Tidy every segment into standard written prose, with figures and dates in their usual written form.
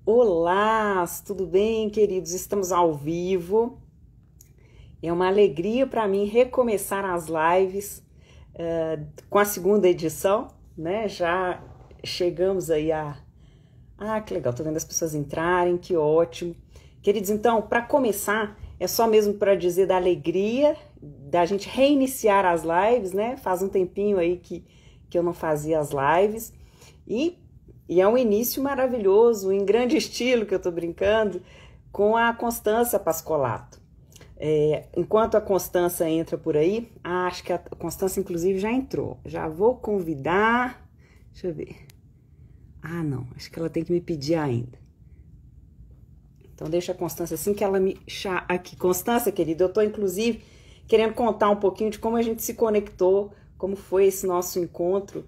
Olá, tudo bem, queridos? Estamos ao vivo. É uma alegria para mim recomeçar as lives com a segunda edição, né? Já chegamos aí a. Ah, que legal, tô vendo as pessoas entrarem, que ótimo. Queridos, então, para começar, é só mesmo para dizer da alegria da gente reiniciar as lives, né? Faz um tempinho aí que eu não fazia as lives. E, e é um início maravilhoso, em grande estilo, que eu estou brincando, com a Constança Pascolato. Enquanto a Constança entra por aí, acho que a Constança, inclusive, já entrou. Já vou convidar. Deixa eu ver. Ah, não, acho que ela tem que me pedir ainda. Então, deixa a Constança assim que ela me chama aqui. Constança, querida, eu estou, inclusive, querendo contar um pouquinho de como a gente se conectou, como foi esse nosso encontro,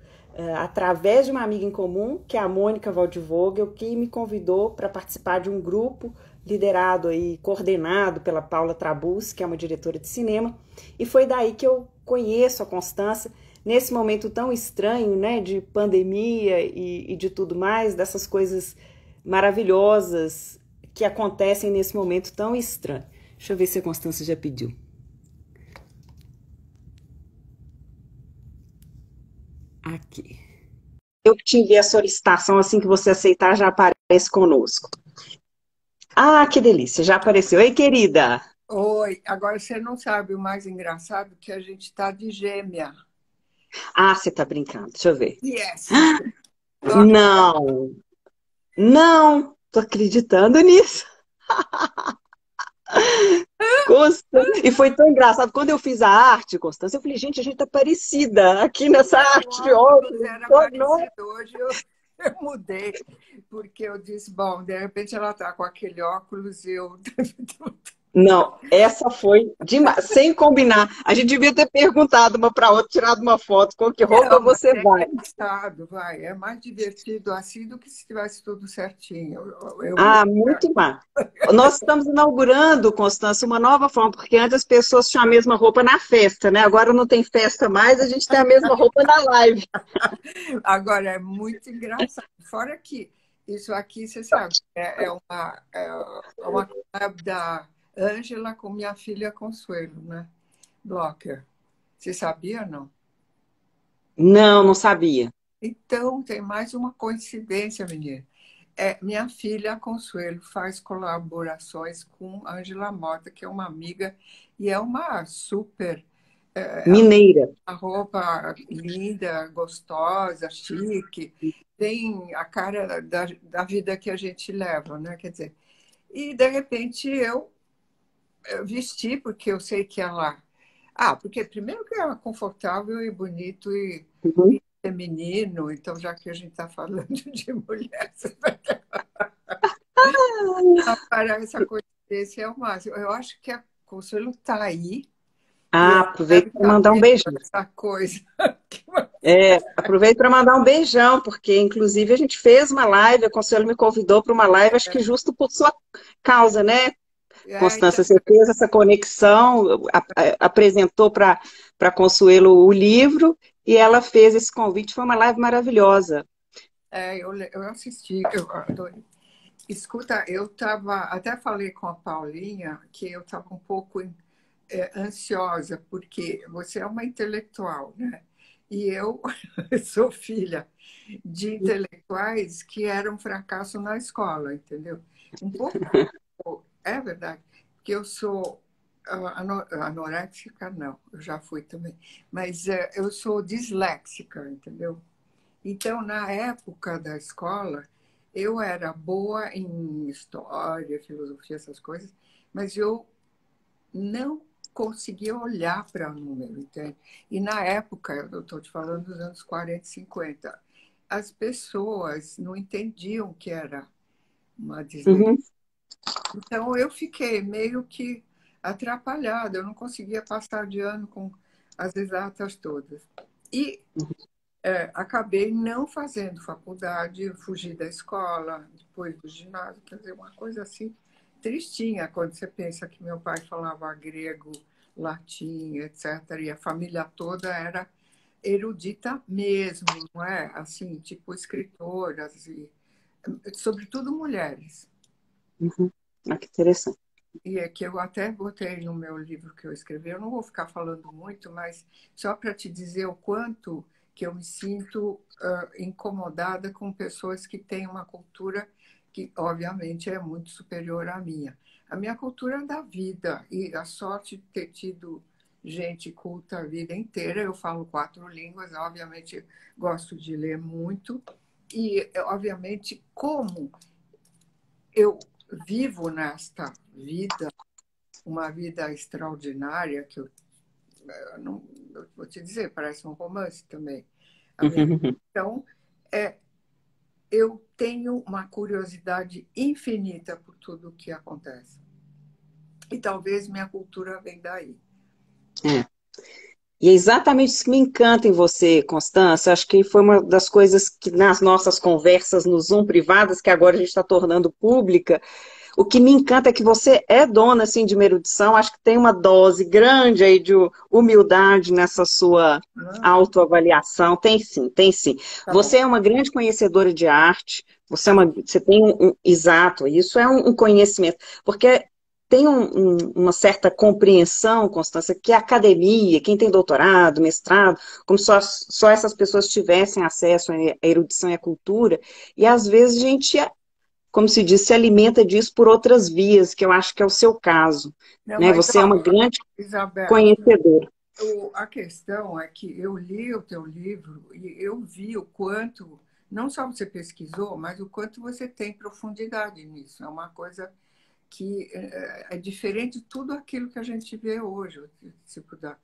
através de uma amiga em comum, que é a Mônica Waldvogel, que me convidou para participar de um grupo liderado e coordenado pela Paula Trabus, que é uma diretora de cinema, e foi daí que eu conheço a Constança, nesse momento tão estranho, né, de pandemia e de tudo mais, dessas coisas maravilhosas que acontecem nesse momento tão estranho. Deixa eu ver se a Constância já pediu. Aqui. Eu que te enviei a solicitação, assim que você aceitar, já aparece conosco. Ah, que delícia, já apareceu. Ei, querida. Oi, agora você não sabe o mais engraçado que a gente está de gêmea. Ah, você tá brincando, deixa eu ver. Yes! Tô aqui. Não, não, tô acreditando nisso. Constância. E foi tão engraçado. Quando eu fiz a arte, Constância, eu falei, gente, a gente tá parecida aqui nessa Meu arte de óculos óculos. era Não, parecido. Hoje eu mudei, porque eu disse, bom, de repente ela está com aquele óculos e eu. não, essa foi demais, sem combinar. A gente devia ter perguntado uma para outra, tirado uma foto, com que roupa Não, mas você é vai? engraçado, vai. É mais divertido assim do que se tivesse tudo certinho. Eu me. Ah, muito mais. Nós estamos inaugurando, Constância, uma nova forma, porque antes as pessoas tinham a mesma roupa na festa, né? Agora não tem festa mais, a gente tem a mesma roupa na live. Agora, é muito engraçado. Fora que isso aqui, você sabe, é uma collab da Ângela com minha filha Consuelo, né? Blocker. Você sabia, não? Não, não sabia. Então, tem mais uma coincidência, menina. Minha filha Consuelo faz colaborações com Ângela Mota, que é uma amiga e é uma super. Mineira. A roupa linda, gostosa, chique, tem a cara da vida que a gente leva, né? Quer dizer, e de repente eu vesti porque eu sei que ela. Ah, porque primeiro que é confortável e bonito e Uhum. feminino, então já que a gente está falando de mulher, para essa coincidência é o máximo. Eu acho que a Consuelo está aí e Ah, ela deve aproveito para estar mandar um vendo beijão. essa coisa. Aproveito para mandar um beijão, porque inclusive a gente fez uma live, a Consuelo me convidou para uma live, acho que justo por sua causa, né? Então, Constância, você fez essa conexão, apresentou para Consuelo o livro e ela fez esse convite, foi uma live maravilhosa. eu assisti, eu adorei. Escuta, eu estava, até falei com a Paulinha que eu estava um pouco ansiosa, porque você é uma intelectual, né? E eu sou filha de intelectuais que eram fracasso na escola, entendeu? Um pouco, é verdade, porque eu sou anoréxica, não, eu já fui também, mas eu sou disléxica, entendeu? Então, na época da escola, eu era boa em história, filosofia, essas coisas, mas eu não conseguia olhar para o número, entende? E na época, eu estou te falando dos anos 40 50, as pessoas não entendiam que era uma dislexia. Uhum. Então, eu fiquei meio que atrapalhada, eu não conseguia passar de ano com as exatas todas. E acabei não fazendo faculdade, fugi da escola, depois do ginásio, quer dizer, uma coisa assim tristinha quando você pensa que meu pai falava grego, latim, etc. E a família toda era erudita mesmo, não é? Assim, tipo escritoras e sobretudo mulheres. Uhum. Ah, que interessante. E é que eu até botei no meu livro que eu escrevi, eu não vou ficar falando muito, mas só para te dizer o quanto que eu me sinto incomodada com pessoas que têm uma cultura que, obviamente, é muito superior à minha. A minha cultura é da vida, e a sorte de ter tido gente culta a vida inteira. Eu falo 4 línguas, obviamente, gosto de ler muito, e, obviamente, como eu vivo nesta vida, uma vida extraordinária, que eu não eu vou te dizer, parece um romance também. A minha, então, é, eu tenho uma curiosidade infinita por tudo o que acontece. E talvez minha cultura vem daí. É. E é exatamente isso que me encanta em você, Constância. Acho que foi uma das coisas que nas nossas conversas no Zoom privadas, que agora a gente está tornando pública, o que me encanta é que você é dona assim, de uma erudição, acho que tem uma dose grande aí de humildade nessa sua Ah, autoavaliação. Tem sim, tem sim. tá bom. Você é uma grande conhecedora de arte, você tem exato, isso é um conhecimento, porque tem uma certa compreensão, Constância, que a academia, quem tem doutorado, mestrado, como só essas pessoas tivessem acesso à erudição e à cultura, e às vezes a gente como se diz, se alimenta disso por outras vias, que eu acho que é o seu caso. Não, Né? mas, Você é uma ó, grande Isabel, conhecedora. a questão é que eu li o teu livro e eu vi o quanto, não só você pesquisou, mas o quanto você tem profundidade nisso. É uma coisa que é diferente de tudo aquilo que a gente vê hoje, se puder.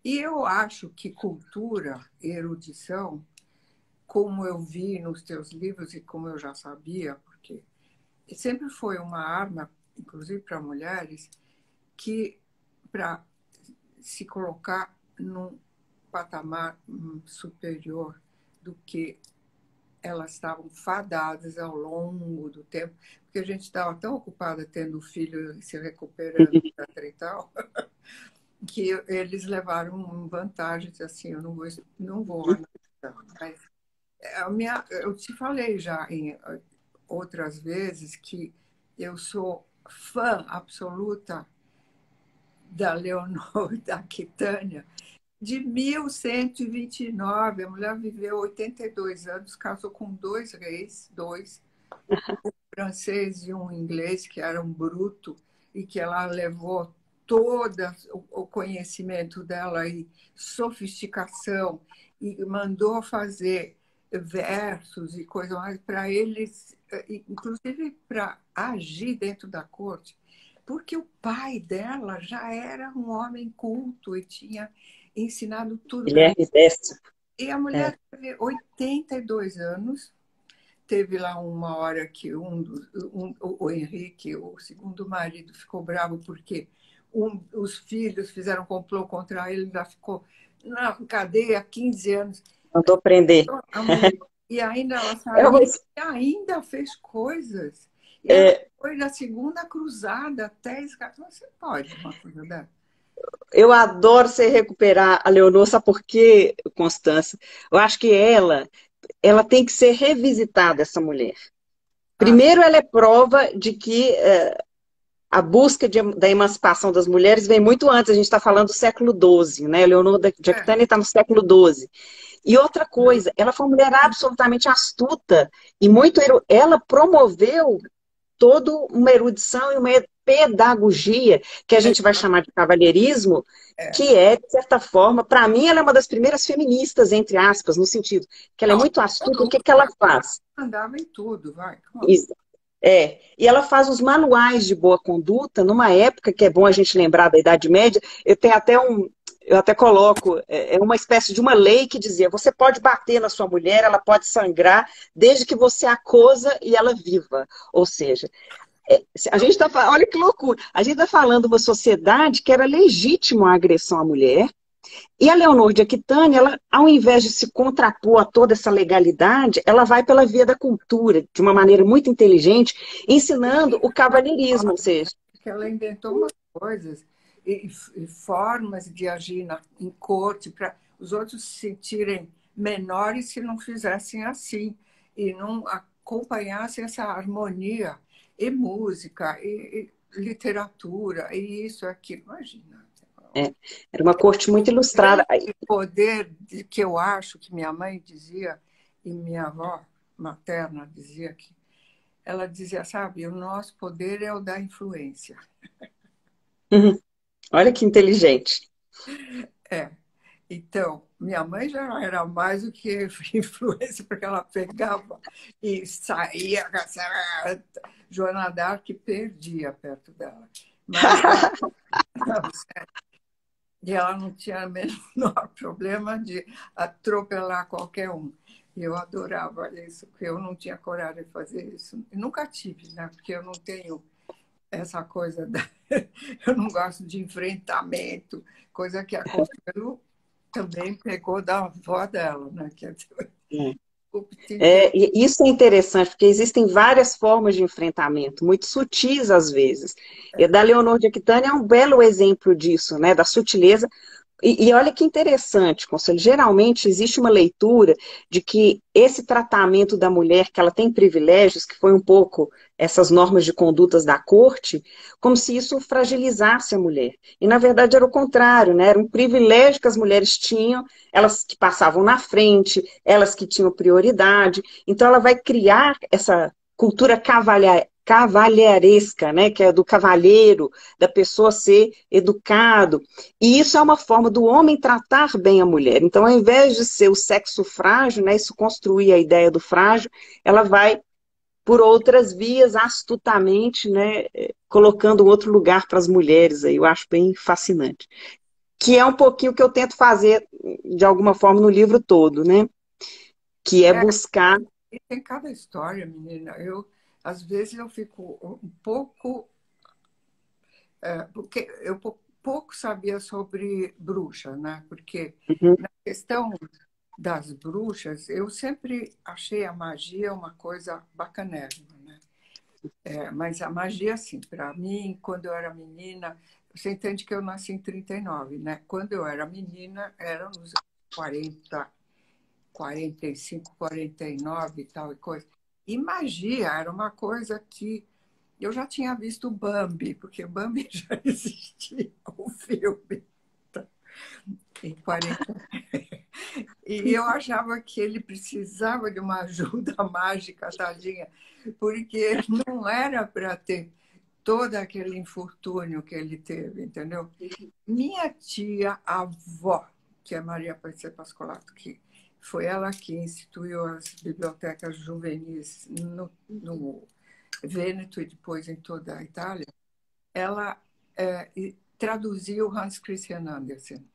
E eu acho que cultura, erudição, como eu vi nos teus livros e como eu já sabia, porque sempre foi uma arma, inclusive para mulheres, que para se colocar num patamar superior do que elas estavam fadadas ao longo do tempo, porque a gente estava tão ocupada tendo filho e se recuperando, etc. e tal, que eles levaram vantagem, assim, eu não vou analisar, mas eu te falei já em outras vezes que eu sou fã absoluta da Leonor da Aquitânia, de 1129. A mulher viveu 82 anos, casou com 2 reis, dois, um francês e um inglês, que eram bruto, e que ela levou todo o conhecimento dela e sofisticação, e mandou fazer versos e coisas mais para eles, inclusive para agir dentro da corte, porque o pai dela já era um homem culto e tinha ensinado tudo para ela. Guilherme Destra. E a É. mulher teve 82 anos. Teve lá uma hora que o Henrique, o segundo marido, ficou bravo porque os filhos fizeram complô contra ele, já ficou na cadeia há 15 anos. Mandou prender. A mulher, e ainda ela Eu, saiu e ainda fez coisas. E ela é, foi da segunda cruzada até escapar. Você pode uma coisa dessa? eu adoro você recuperar a Leonor, sabe por quê, Constância? Eu acho que ela tem que ser revisitada, essa mulher. Ah, Primeiro, ela é prova de que a busca da emancipação das mulheres vem muito antes, a gente está falando do século XII, né? Leonor de é. Aquitânia está no século XII. E outra coisa, ela foi uma mulher absolutamente astuta e muito. Ela promoveu toda uma erudição e uma pedagogia, que a gente vai chamar de cavalheirismo, É. que é, de certa forma, para mim, ela é uma das primeiras feministas, entre aspas, no sentido que ela é Não, muito astuta. O que, que ela faz? andava em tudo, vai. E ela faz os manuais de boa conduta numa época que é bom a gente lembrar da Idade Média. Eu até coloco, é uma espécie de uma lei que dizia: você pode bater na sua mulher, ela pode sangrar, desde que você a coza e ela viva. Ou seja, a gente está olha que loucura, a gente está falando de uma sociedade que era legítimo a agressão à mulher. E a Leonor de Aquitânia, ela, ao invés de se contrapor a toda essa legalidade, ela vai pela via da cultura, de uma maneira muito inteligente, ensinando o cavalheirismo, ou seja, Que ela inventou umas coisas e formas de agir em corte para os outros se sentirem menores se não fizessem assim. E não, acompanhasse essa harmonia e música, e literatura, e isso, aquilo. Imagina. É, era uma corte muito ilustrada. Grande poder que eu acho que minha mãe dizia, e minha avó materna dizia que ela dizia, sabe, o nosso poder é o da influência. Uhum. Olha que inteligente. É. Então, minha mãe já era mais do que influência, porque ela pegava e saía, Joana d'Arc perdia perto dela. Mas e ela não tinha o menor problema de atropelar qualquer um. E eu adorava isso, porque eu não tinha coragem de fazer isso. E nunca tive, né? Porque eu não tenho essa coisa da... Eu não gosto de enfrentamento, coisa que a Consuelo também pegou da avó dela, né? Quer dizer, E isso é interessante, porque existem várias formas de enfrentamento, muito sutis às vezes. E da Leonor de Aquitânia é um belo exemplo disso, né, da sutileza. E olha que interessante, Conselho, geralmente existe uma leitura de que esse tratamento da mulher, que ela tem privilégios, que foi um pouco essas normas de condutas da corte, como se isso fragilizasse a mulher. E na verdade era o contrário, né? Era um privilégio que as mulheres tinham, elas que passavam na frente, elas que tinham prioridade. Então ela vai criar essa cultura cavalheiresca, né? Que é do cavalheiro, da pessoa ser educado. E isso é uma forma do homem tratar bem a mulher. Então, ao invés de ser o sexo frágil, né, isso construir a ideia do frágil, ela vai por outras vias, astutamente, né, colocando um outro lugar para as mulheres. Aí eu acho bem fascinante. Que é um pouquinho o que eu tento fazer, de alguma forma, no livro todo, né? Que é é, buscar... e tem cada história, menina. Às vezes eu fico um pouco... porque eu pouco sabia sobre bruxa, né? Porque Uhum, na questão das bruxas, eu sempre achei a magia uma coisa bacanérrima, né? Mas a magia, assim, para mim, quando eu era menina, você entende que eu nasci em 39, né? Quando eu era menina, era nos 40, 45, 49 e tal e coisa. E magia era uma coisa que eu já tinha visto Bambi, porque Bambi já existia, o filme, em 40. E eu achava que ele precisava de uma ajuda mágica, tadinha, porque não era para ter todo aquele infortúnio que ele teve, entendeu? Minha tia avó, que é Maria Aparecida Pascolato, que foi ela que instituiu as bibliotecas juvenis no Vêneto e depois em toda a Itália, ela traduziu Hans Christian Andersen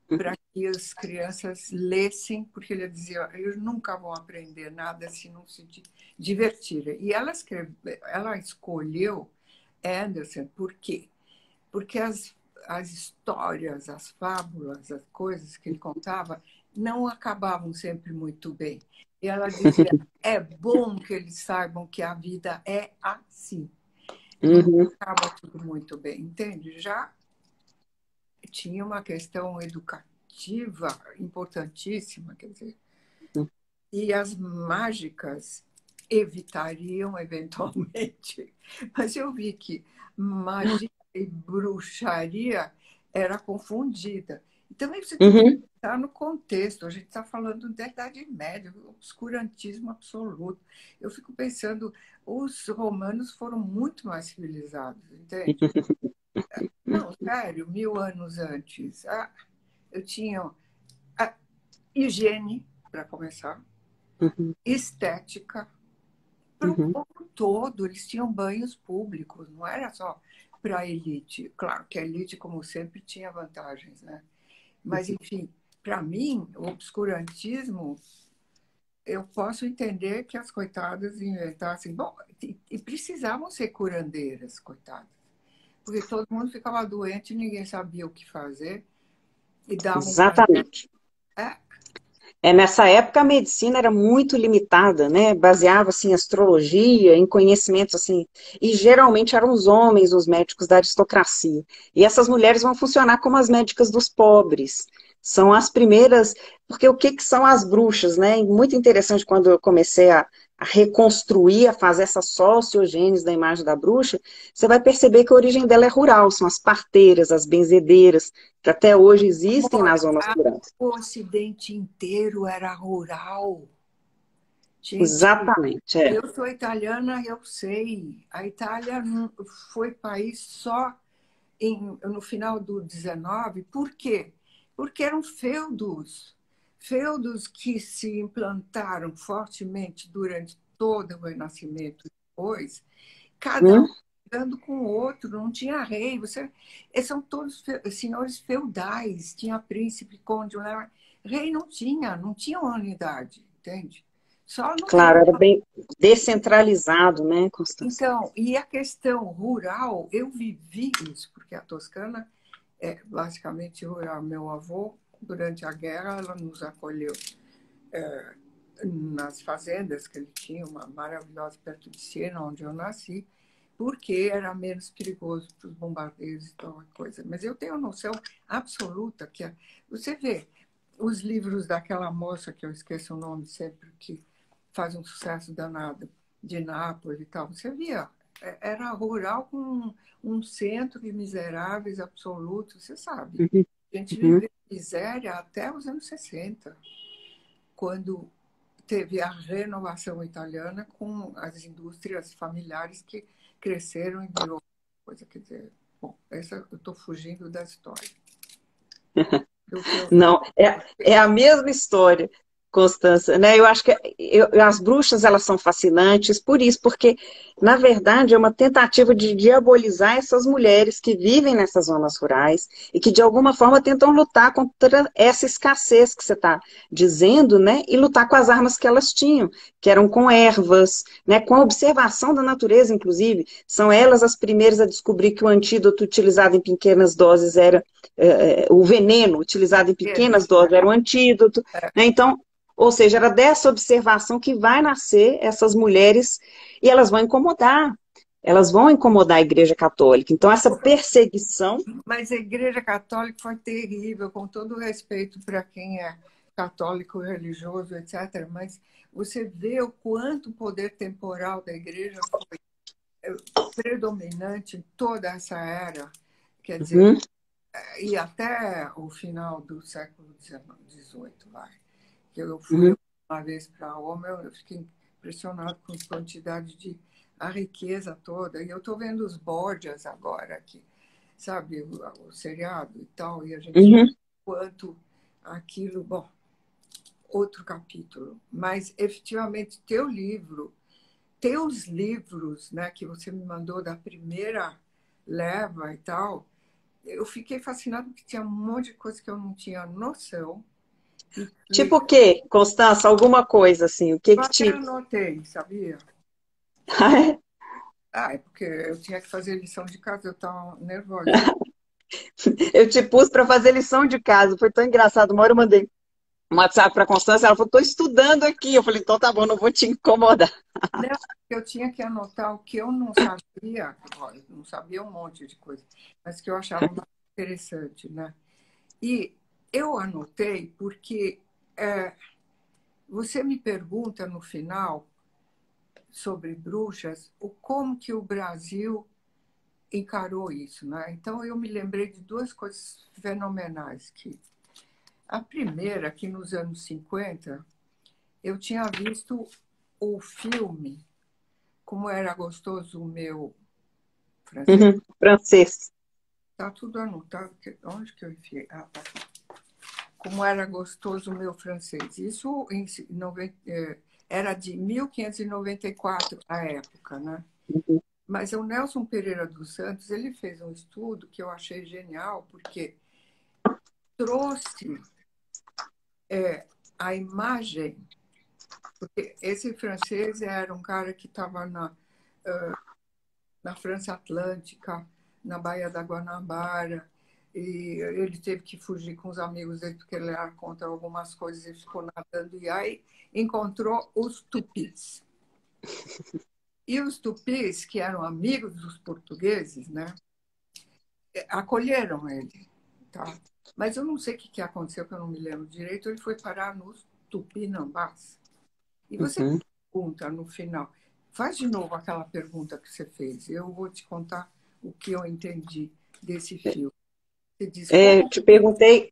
para que as crianças lessem, porque ele dizia, eles nunca vão aprender nada se não se divertirem. E ela escolheu Andersen por quê? Porque as histórias, as fábulas, as coisas que ele contava não acabavam sempre muito bem. E ela dizia, é bom que eles saibam que a vida é assim. Não uhum, acaba tudo muito bem, entende? Já tinha uma questão educativa importantíssima, quer dizer, e as mágicas evitariam eventualmente. Mas eu vi que magia e bruxaria era confundida. E também você tem que uhum. estar no contexto. A gente está falando da Idade Média, obscurantismo absoluto. Eu fico pensando, os romanos foram muito mais civilizados, entende? Não, sério, 1000 anos antes. Eu tinha a higiene, para começar, Uhum, estética, para o uhum, povo todo. Eles tinham banhos públicos, não era só para a elite. Claro que a elite, como sempre, tinha vantagens, né? Mas, enfim, para mim, o obscurantismo, eu posso entender que as coitadas inventassem. Bom, e precisavam ser curandeiras, coitadas, porque todo mundo ficava doente, ninguém sabia o que fazer e davam um remédio. exatamente. Nessa época a medicina era muito limitada, né? Baseava-se em astrologia, em conhecimentos assim, e geralmente eram os homens, os médicos da aristocracia. E essas mulheres vão funcionar como as médicas dos pobres. São as primeiras, porque o que são as bruxas, né? Muito interessante quando eu comecei a a reconstruir, a fazer essa sociogênese da imagem da bruxa, você vai perceber que a origem dela é rural, são as parteiras, as benzedeiras, que até hoje existem nas zonas rurais. O Ocidente inteiro era rural. Gente, Exatamente, é. eu sou italiana, eu sei. A Itália não foi país só no final do 19. Por quê? Porque eram feudos. Feudos que se implantaram fortemente durante todo o Renascimento e depois, cada um Hum? brigando com o outro, não tinha rei. Eles são todos senhores feudais, tinha príncipe, conde, rei não tinha uma unidade, entende? Só no Claro, final. era bem descentralizado, né, Constância? Então, e a questão rural, eu vivi isso, porque a Toscana é basicamente rural. Meu avô, durante a guerra, ela nos acolheu nas fazendas que ele tinha, uma maravilhosa perto de Siena, onde eu nasci, porque era menos perigoso para os bombardeios e tal coisa. Mas eu tenho noção absoluta que você vê os livros daquela moça que eu esqueço o nome sempre, que faz um sucesso danado, de Nápoles e tal. Você via, era rural com um centro de miseráveis absolutos, você sabe. Uhum, A gente uhum. viveu miséria até os anos 60, quando teve a renovação italiana com as indústrias familiares que cresceram e virou coisa. Quer dizer, bom, essa eu estou fugindo da história. Do que eu... Não, é a mesma história, Constância, né? Eu acho que as bruxas, elas são fascinantes por isso, porque, na verdade, é uma tentativa de diabolizar essas mulheres que vivem nessas zonas rurais e que, de alguma forma, tentam lutar contra essa escassez que você está dizendo, né? E lutar com as armas que elas tinham, que eram com ervas, né? Com a observação da natureza, inclusive. São elas as primeiras a descobrir que o antídoto utilizado em pequenas doses era o veneno utilizado em pequenas doses era o antídoto, né? Então, ou seja, era dessa observação que vai nascer essas mulheres e elas vão incomodar a Igreja Católica. Então, essa perseguição. Mas a Igreja Católica foi terrível, com todo o respeito para quem é católico, religioso, etc. Mas você vê o quanto o poder temporal da Igreja foi predominante em toda essa era. Quer dizer, Uhum, e até o final do século XVIII, vai. Que eu fui uhum, uma vez para Roma, eu fiquei impressionado com a quantidade de a riqueza toda. E eu estou vendo os Borgias agora aqui, sabe, o seriado e tal, e a gente vê uhum. quanto aquilo, bom, outro capítulo. Mas efetivamente teu livro, teus livros, né, que você me mandou da primeira leva e tal, eu fiquei fascinada porque tinha um monte de coisa que eu não tinha noção. E Tipo o quê, Constância? Alguma coisa assim? O que eu que até te. anotei, sabia? Ah, é porque eu tinha que fazer lição de casa, eu estava nervosa. Eu te pus para fazer lição de casa. Foi tão engraçado. Uma hora eu mandei um WhatsApp para a Constância, ela falou: estou estudando aqui. Eu falei: então tá bom, não vou te incomodar. Não, eu tinha que anotar o que eu não sabia, olha, não sabia um monte de coisa, mas que eu achava mais interessante, né? E eu anotei porque você me pergunta no final sobre bruxas, o como que o Brasil encarou isso, né? Então eu me lembrei de duas coisas fenomenais que a primeira, que nos anos 50 eu tinha visto o filme Como Era Gostoso o Meu Francês. Uhum, francês. Tá tudo anotado. Onde que eu enfiei? Ah, tá. Como Era Gostoso o Meu Francês. Isso era de 1594 a época, né? Uhum, Mas o Nelson Pereira dos Santos, ele fez um estudo que eu achei genial, porque trouxe a imagem, porque esse francês era um cara que estava na França Atlântica, na Baía da Guanabara, e ele teve que fugir com os amigos dele porque ele era contra algumas coisas e ficou nadando, e aí encontrou os tupis. E os tupis, que eram amigos dos portugueses, né, acolheram ele. Tá? Mas eu não sei o que aconteceu, que eu não me lembro direito, ele foi parar nos tupinambás. E você uhum. pergunta no final. Faz de novo aquela pergunta que você fez. Eu vou te contar o que eu entendi desse filme. Você diz como Te perguntei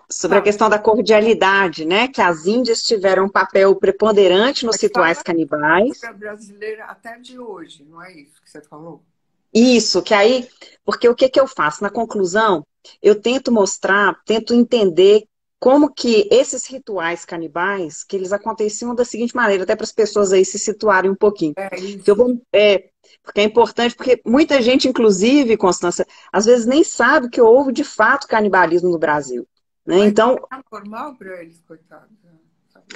sobre a fala, questão da cordialidade, né? Que as índias tiveram um papel preponderante nos mas rituais fala canibais. para brasileira até de hoje, não é isso que você falou? Isso, que aí, porque o que que eu faço? Na conclusão, eu tento mostrar, tento entender como que esses rituais canibais, que eles aconteciam da seguinte maneira, até para as pessoas aí se situarem um pouquinho. É Eu isso. vou, porque é importante, porque muita gente, inclusive, Constância, às vezes nem sabe que houve de fato canibalismo no Brasil, né? Mas Então, é normal para eles, coitados. Sabe?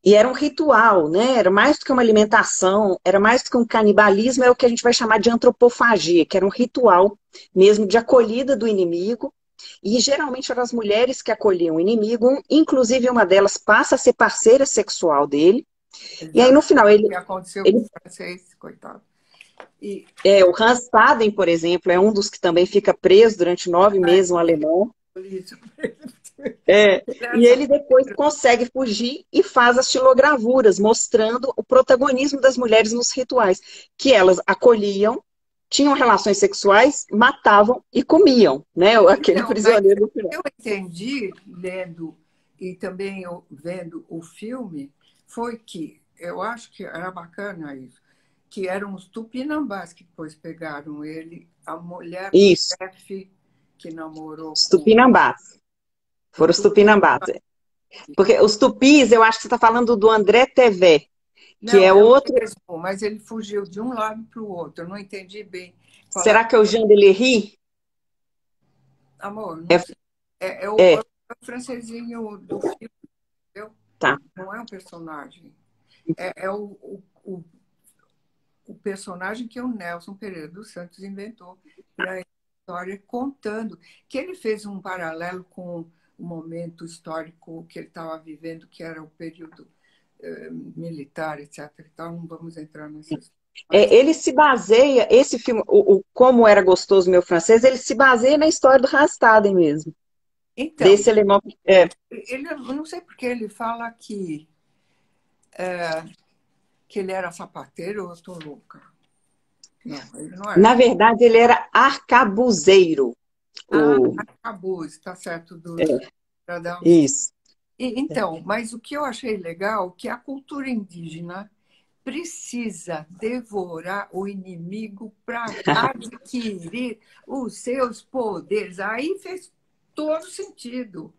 e era um ritual, né? Era mais do que uma alimentação, era mais do que um canibalismo, é o que a gente vai chamar de antropofagia, que era um ritual mesmo de acolhida do inimigo. E geralmente eram as mulheres que acolhiam o inimigo, inclusive uma delas passa a ser parceira sexual dele. E aí no Exato. final O que aconteceu com o ele francês, coitado. E o Hans Staden, por exemplo, é um dos que também fica preso durante 9 meses, um alemão. isso. E Essa- ele depois consegue fugir e faz as xilogravuras, mostrando o protagonismo das mulheres nos rituais, que elas acolhiam, tinham relações sexuais, matavam e comiam, né? Aquele Então, mas prisioneiro no final. eu entendi, lendo e também eu vendo o filme, foi que eu acho que era bacana isso, que eram os tupinambás que depois pegaram ele, a mulher do Isso, chefe que namorou os com tupinambás. o Foram os tupinambás. tupinambá. Porque os tupis, eu acho que você está falando do André Tevé, que Não, é é o outro. mesmo, mas ele fugiu de um lado para o outro. Eu não entendi bem qual é. Será que é o Jean Delery? Amor, É, não sei. É é, o francesinho do filme, entendeu? tá. Não é um personagem. É o personagem que o Nelson Pereira dos Santos inventou para a história, contando que ele fez um paralelo com o momento histórico que ele estava vivendo, que era o período militar, etc. Então, não vamos entrar nessa história. Mas, Ele se baseia, esse filme, o Como Era Gostoso Meu Francês, ele se baseia na história do Rastaden mesmo, então, desse alemão. eu não sei porque ele fala que ele era sapateiro, ou eu estou louca. Não, ele não era. Na verdade, ele era arcabuzeiro. Ah, O, acabou, está certo, é, dos para dar uns. isso. Então, mas o que eu achei legal é que a cultura indígena precisa devorar o inimigo para adquirir os seus poderes. Aí fez todo sentido.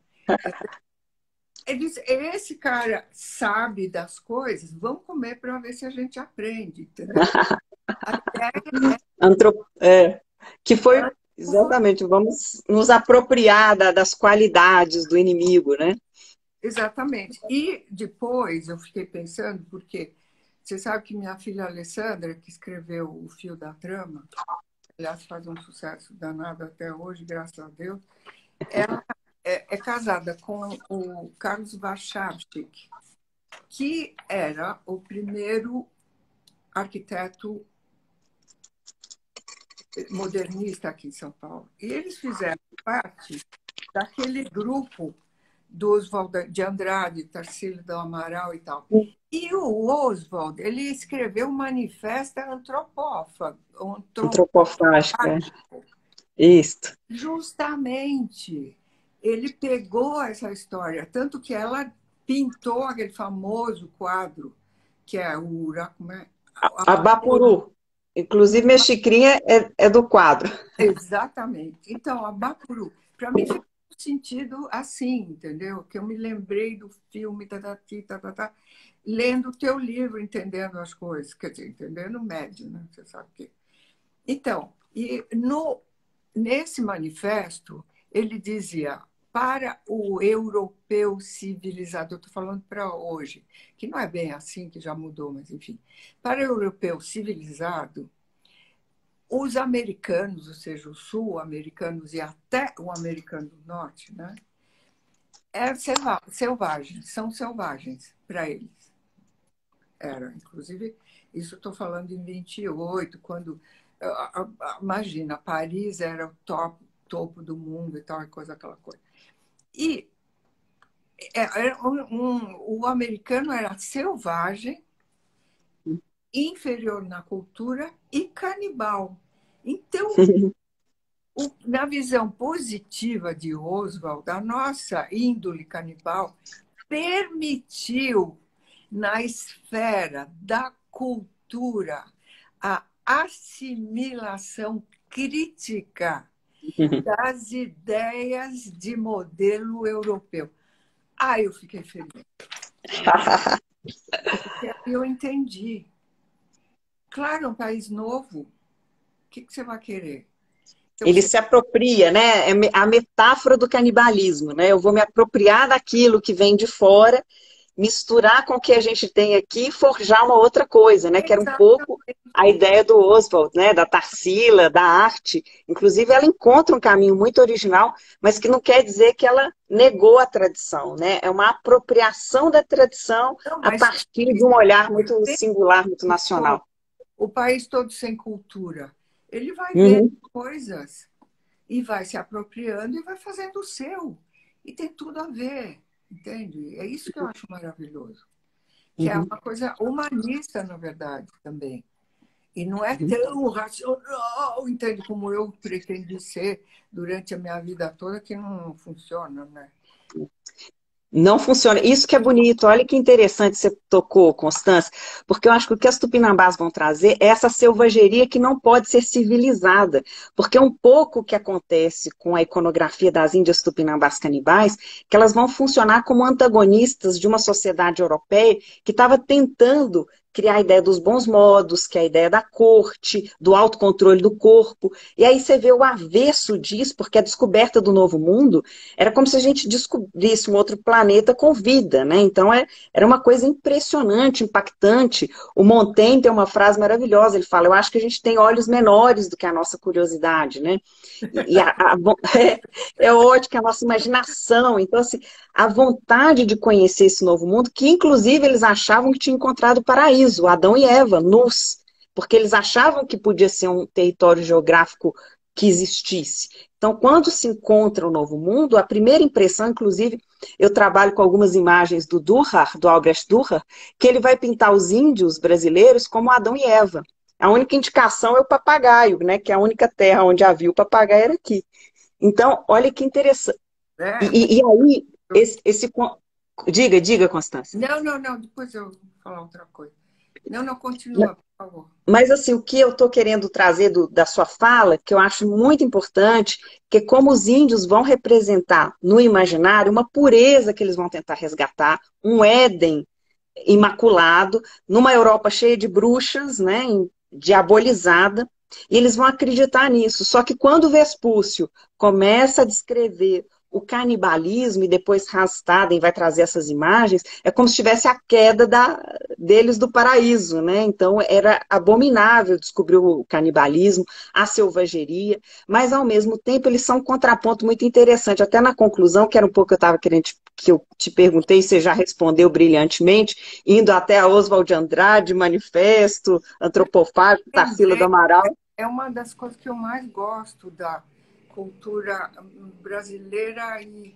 Esse cara sabe das coisas, vamos comer para ver se a gente aprende, entendeu? Até Que foi é, exatamente, vamos nos apropriar das qualidades do inimigo, né? exatamente. E depois eu fiquei pensando, porque você sabe que minha filha Alessandra, que escreveu O Fio da Trama, aliás, faz um sucesso danado até hoje, graças a Deus, ela é casada com o Carlos Warschawski, que era o primeiro arquiteto modernista aqui em São Paulo. E eles fizeram parte daquele grupo do Oswald de Andrade, Tarsílio do Amaral e tal. E o Oswald, ele escreveu o Manifesto Antropofágico, Antropofágico. Isso. Justamente, ele pegou essa história, tanto que ela pintou aquele famoso quadro, que é o como é? Abapuru. Inclusive, minha xicrinha é do quadro. Exatamente. Então, a Bacuru, para mim, fez um sentido assim, entendeu? Que eu me lembrei do filme, lendo o teu livro, entendendo as coisas, quer dizer, entendendo médio, né? Você sabe o quê? Então, nesse manifesto, ele dizia para o europeu civilizado, eu estou falando para hoje, que não é bem assim, que já mudou, mas enfim, para o europeu civilizado, os americanos, ou seja, os sul-americanos e até o americano do norte, né, selvagens, são selvagens para eles. Era, inclusive, isso estou falando em 28, quando, imagina, Paris era o topo do mundo e tal, coisa, aquela coisa. E o americano era selvagem, inferior na cultura e canibal. Então, na visão positiva de Oswald, a nossa índole canibal permitiu, na esfera da cultura, a assimilação crítica das ideias de modelo europeu. Eu fiquei feliz. Porque eu entendi. Claro, é um país novo. O que você vai querer? Então, Ele se apropria, né? É a metáfora do canibalismo, né? Eu vou me apropriar daquilo que vem de fora, misturar com o que a gente tem aqui e forjar uma outra coisa, né? Que era um pouco a ideia do Oswald, né? Da Tarsila, da arte. Inclusive, ela encontra um caminho muito original, mas que não quer dizer que ela negou a tradição, né? É uma apropriação da tradição a partir de um olhar muito singular, muito nacional. O país todo sem cultura, ele vai ver coisas e vai se apropriando e vai fazendo o seu. E tem tudo a ver, entende? É isso que eu acho maravilhoso. Que é uma coisa humanista, na verdade, também. E não é tão racional, entende? Como eu pretendi ser durante a minha vida toda, que não funciona, né? Não funciona. Isso que é bonito. Olha que interessante você tocou, Constância, porque eu acho que o que as tupinambás vão trazer é essa selvageria que não pode ser civilizada, porque é um pouco o que acontece com a iconografia das índias tupinambás canibais, que elas vão funcionar como antagonistas de uma sociedade europeia que estava tentando criar a ideia dos bons modos, que é a ideia da corte, do autocontrole do corpo. E aí você vê o avesso disso, porque a descoberta do novo mundo era como se a gente descobrisse um outro planeta com vida, né? Então era uma coisa impressionante, impactante. O Montaigne tem uma frase maravilhosa, ele fala, eu acho que a gente tem olhos menores do que a nossa curiosidade, né? É ótimo, a nossa imaginação. Então, assim, a vontade de conhecer esse novo mundo, que inclusive eles achavam que tinha encontrado o paraíso, Adão e Eva, nus, porque eles achavam que podia ser um território geográfico que existisse. Então, quando se encontra o novo mundo, a primeira impressão, inclusive, eu trabalho com algumas imagens do Dürer, do Albrecht Dürer, que ele vai pintar os índios brasileiros como Adão e Eva. A única indicação é o papagaio, né? Que é a única terra onde havia o papagaio era aqui. Então, olha que interessante. E aí, Diga, Constância. Não, depois eu vou falar outra coisa. Não, continua, por favor. Mas, assim, o que eu estou querendo trazer da sua fala, que eu acho muito importante, que é como os índios vão representar no imaginário uma pureza que eles vão tentar resgatar, um Éden imaculado, numa Europa cheia de bruxas, né, diabolizada, e eles vão acreditar nisso. Só que quando o Vespúcio começa a descrever o canibalismo e depois Rastaden vai trazer essas imagens, é como se tivesse a queda deles do paraíso, né? Então era abominável descobrir o canibalismo, a selvageria, mas ao mesmo tempo eles são um contraponto muito interessante. Até na conclusão, que era um pouco que eu estava querendo que eu te perguntei, você já respondeu brilhantemente, indo até a Oswald de Andrade, Manifesto, Antropofágico, Tarsila do Amaral. É uma das coisas que eu mais gosto da cultura brasileira e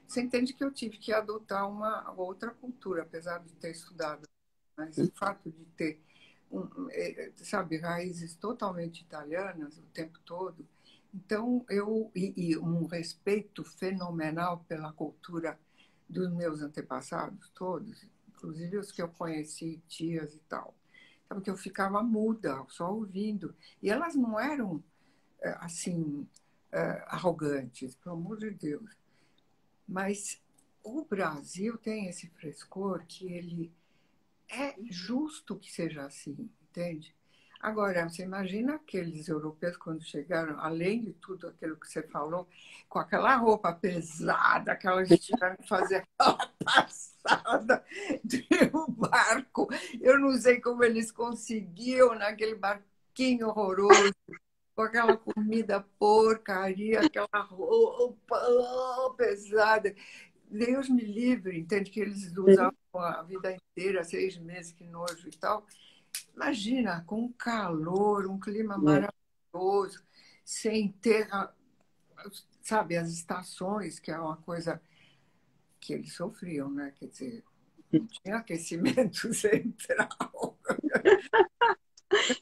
você entende que eu tive que adotar uma outra cultura, apesar de ter estudado, mas o fato de ter, sabe, raízes totalmente italianas o tempo todo, então e um respeito fenomenal pela cultura dos meus antepassados todos, inclusive os que eu conheci, tias e tal, porque eu ficava muda, só ouvindo, e elas não eram assim arrogantes, pelo amor de Deus. Mas o Brasil tem esse frescor que ele é justo que seja assim, entende? Agora, você imagina aqueles europeus quando chegaram, além de tudo aquilo que você falou, com aquela roupa pesada, que elas tiveram que fazer aquela passada de um barco. Eu não sei como eles conseguiam naquele barquinho horroroso, com aquela comida porcaria, aquela roupa pesada. Deus me livre, entende? Que eles usavam a vida inteira, 6 meses, que nojo e tal. Imagina, com calor, um clima maravilhoso, sem ter, sabe, as estações, que é uma coisa que eles sofriam, né? Quer dizer, não tinha aquecimento central.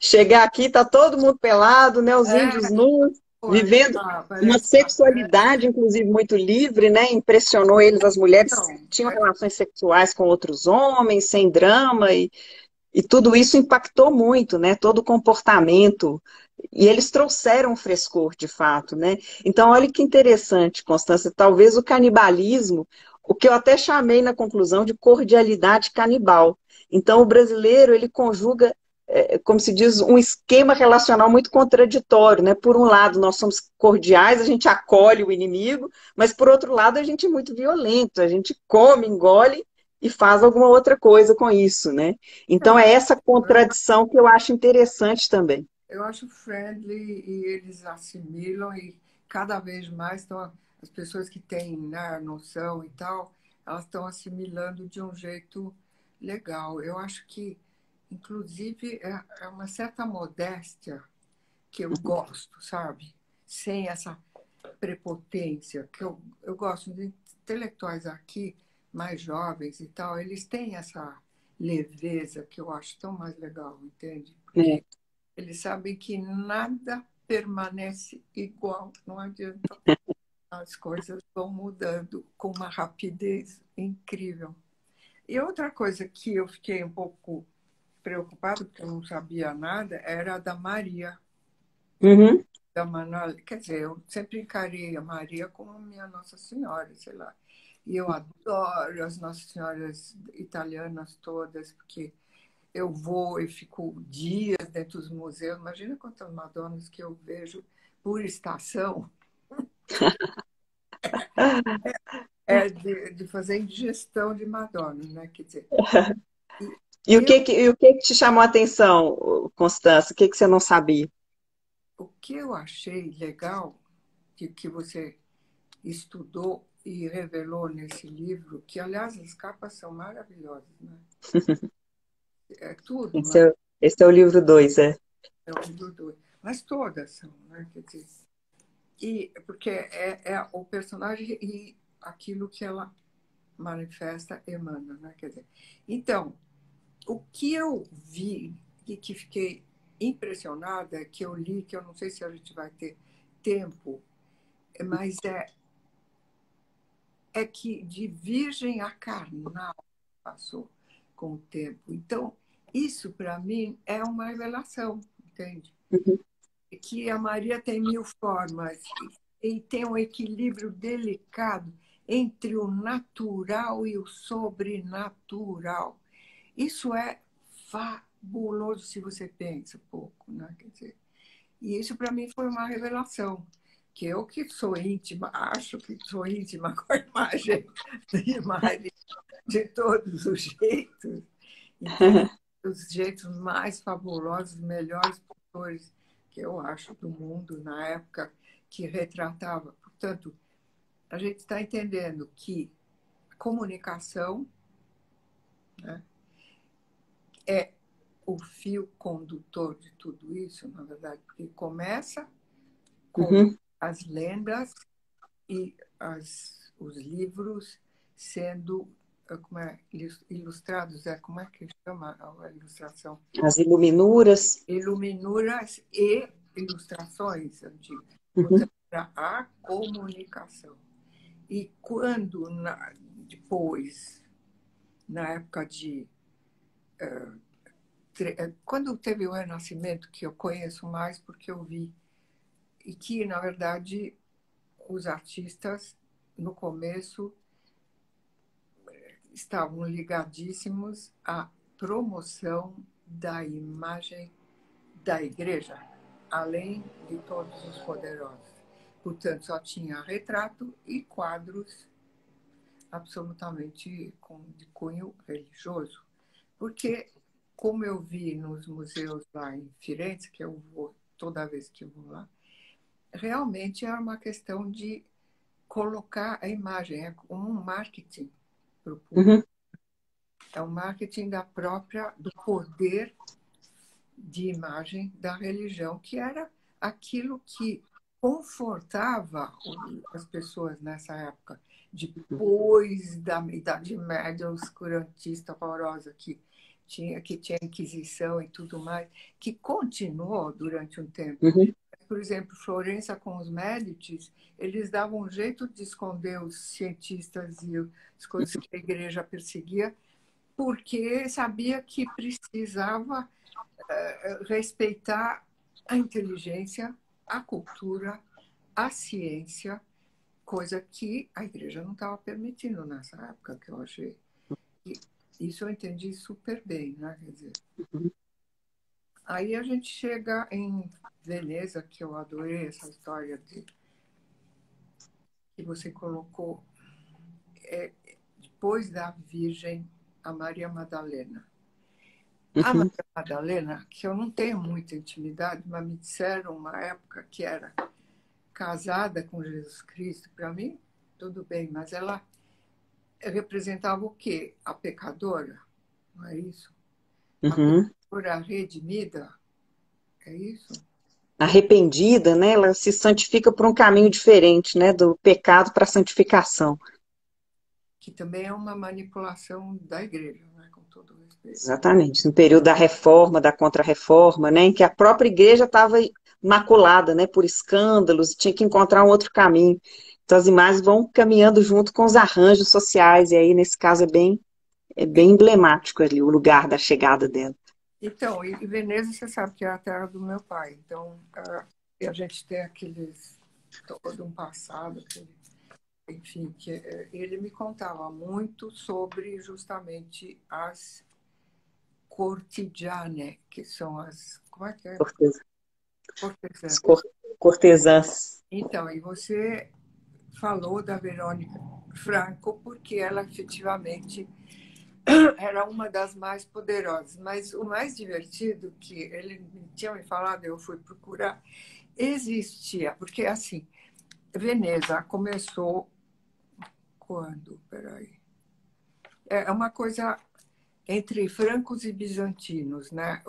Chegar aqui, tá todo mundo pelado, né? Os É, índios nus, pô, vivendo uma parece uma festa. sexualidade, inclusive, muito livre, né? Impressionou eles, as mulheres Não, tinham relações sexuais com outros homens, sem drama, e tudo isso impactou muito, né? Todo o comportamento. E eles trouxeram um frescor, de fato, né? Então, olha que interessante, Constância. Talvez o canibalismo, o que eu até chamei na conclusão de cordialidade canibal. Então, o brasileiro, ele conjuga, como se diz, um esquema relacional muito contraditório, né? Por um lado, nós somos cordiais, a gente acolhe o inimigo, mas, por outro lado, a gente é muito violento, a gente come, engole e faz alguma outra coisa com isso, né? Então, é essa contradição que eu acho interessante também. eu acho friendly e eles assimilam e cada vez mais estão as pessoas que têm, né, noção e tal, elas estão assimilando de um jeito legal. Eu acho que, inclusive, é uma certa modéstia que eu gosto, sabe? Sem essa prepotência, que eu gosto de intelectuais aqui, mais jovens e tal, eles têm essa leveza que eu acho tão mais legal, entende? É, Porque eles sabem que nada permanece igual, não adianta. As coisas vão mudando com uma rapidez incrível. E outra coisa que eu fiquei um pouco preocupada, porque eu não sabia nada, era a da Maria, uhum, da Manoel. Quer dizer, eu sempre encarei a Maria como minha Nossa Senhora, sei lá. E eu adoro as Nossas Senhoras italianas todas, porque eu vou e fico dias dentro dos museus. Imagina quantas Madonas que eu vejo por estação. É de fazer indigestão de Madonna, né? Quer dizer, e E eu, o que que te chamou a atenção, Constância? O que que você não sabia? o que eu achei legal, que você estudou e revelou nesse livro, que, aliás, as capas são maravilhosas, né? É tudo, Esse né? é, esse é o livro 2, é. É o livro dois. Mas todas são, né? Quer dizer, porque é o personagem e aquilo que ela manifesta, emana, né? Quer dizer, então, o que eu vi e que fiquei impressionada, que eu li, que eu não sei se a gente vai ter tempo, mas é que de virgem a carnal passou com o tempo. Então, isso para mim é uma revelação, entende? Uhum. Que a Maria tem mil formas e tem um equilíbrio delicado entre o natural e o sobrenatural. Isso é fabuloso se você pensa um pouco, né? Quer dizer, e isso para mim foi uma revelação. Que eu que sou íntima, acho que sou íntima com a imagem de Maria de todos os jeitos, entende? Os jeitos mais fabulosos, melhores pintores que eu acho do mundo na época que retratava. Portanto, a gente está entendendo que comunicação, né, é o fio condutor de tudo isso, na verdade, porque começa com Uhum. as lendas e os livros sendo como é, ilustrados, como é que chama a ilustração? As iluminuras. Iluminuras e ilustrações, eu digo. Uhum. Portanto, a comunicação. E quando, depois, na época de. Quando teve o Renascimento, que eu conheço mais porque eu vi, e que, na verdade, os artistas, no começo, estavam ligadíssimos à promoção da imagem da igreja, além de todos os poderosos. Portanto, só tinha retrato e quadros absolutamente de cunho religioso. Porque, como eu vi nos museus lá em Firenze, que eu vou toda vez que eu vou lá, realmente é uma questão de colocar a imagem, é como um marketing para o público. Uhum. É o marketing do poder de imagem da religião, que era aquilo que confortava as pessoas nessa época, depois da Idade Média obscurantista horrorosa, que que tinha Inquisição e tudo mais, que continuou durante um tempo. Uhum. Por exemplo, Florença com os Médicis, eles davam um jeito de esconder os cientistas e as coisas que a igreja perseguia, porque sabia que precisava respeitar a inteligência, a cultura, a ciência, coisa que a igreja não estava permitindo nessa época, que eu achei. E isso eu entendi super bem, né? Quer dizer, Uhum. aí a gente chega em Veneza, que eu adorei essa história que você colocou, depois da Virgem, a Maria Madalena. A Uhum. Maria Madalena, que eu não tenho muita intimidade, mas me disseram uma época que era casada com Jesus Cristo, para mim, tudo bem, mas ela representava o quê? A pecadora, não é isso? A Uhum. pecadora redimida, é isso? Arrependida, né? Ela se santifica por um caminho diferente, né? Do pecado para a santificação. Que também é uma manipulação da igreja, né? Com todo respeito. Exatamente. No período da reforma, da contra-reforma, né? Em que a própria igreja estava maculada, né? Por escândalos, tinha que encontrar um outro caminho. Então as imagens vão caminhando junto com os arranjos sociais, e aí nesse caso é bem emblemático ali o lugar da chegada dela. Então, e Veneza, você sabe que é a terra do meu pai. Então, a gente tem todo um passado, enfim, que ele me contava muito sobre justamente as cortigiane, que são as, como é que é? Cortesã. As Cortesãs. cortesãs. Então, e você falou da Verônica Franco, porque ela efetivamente era uma das mais poderosas. Mas o mais divertido que ele tinha me falado, eu fui procurar, existia, porque assim, Veneza começou quando? Peraí. É uma coisa entre francos e bizantinos, né?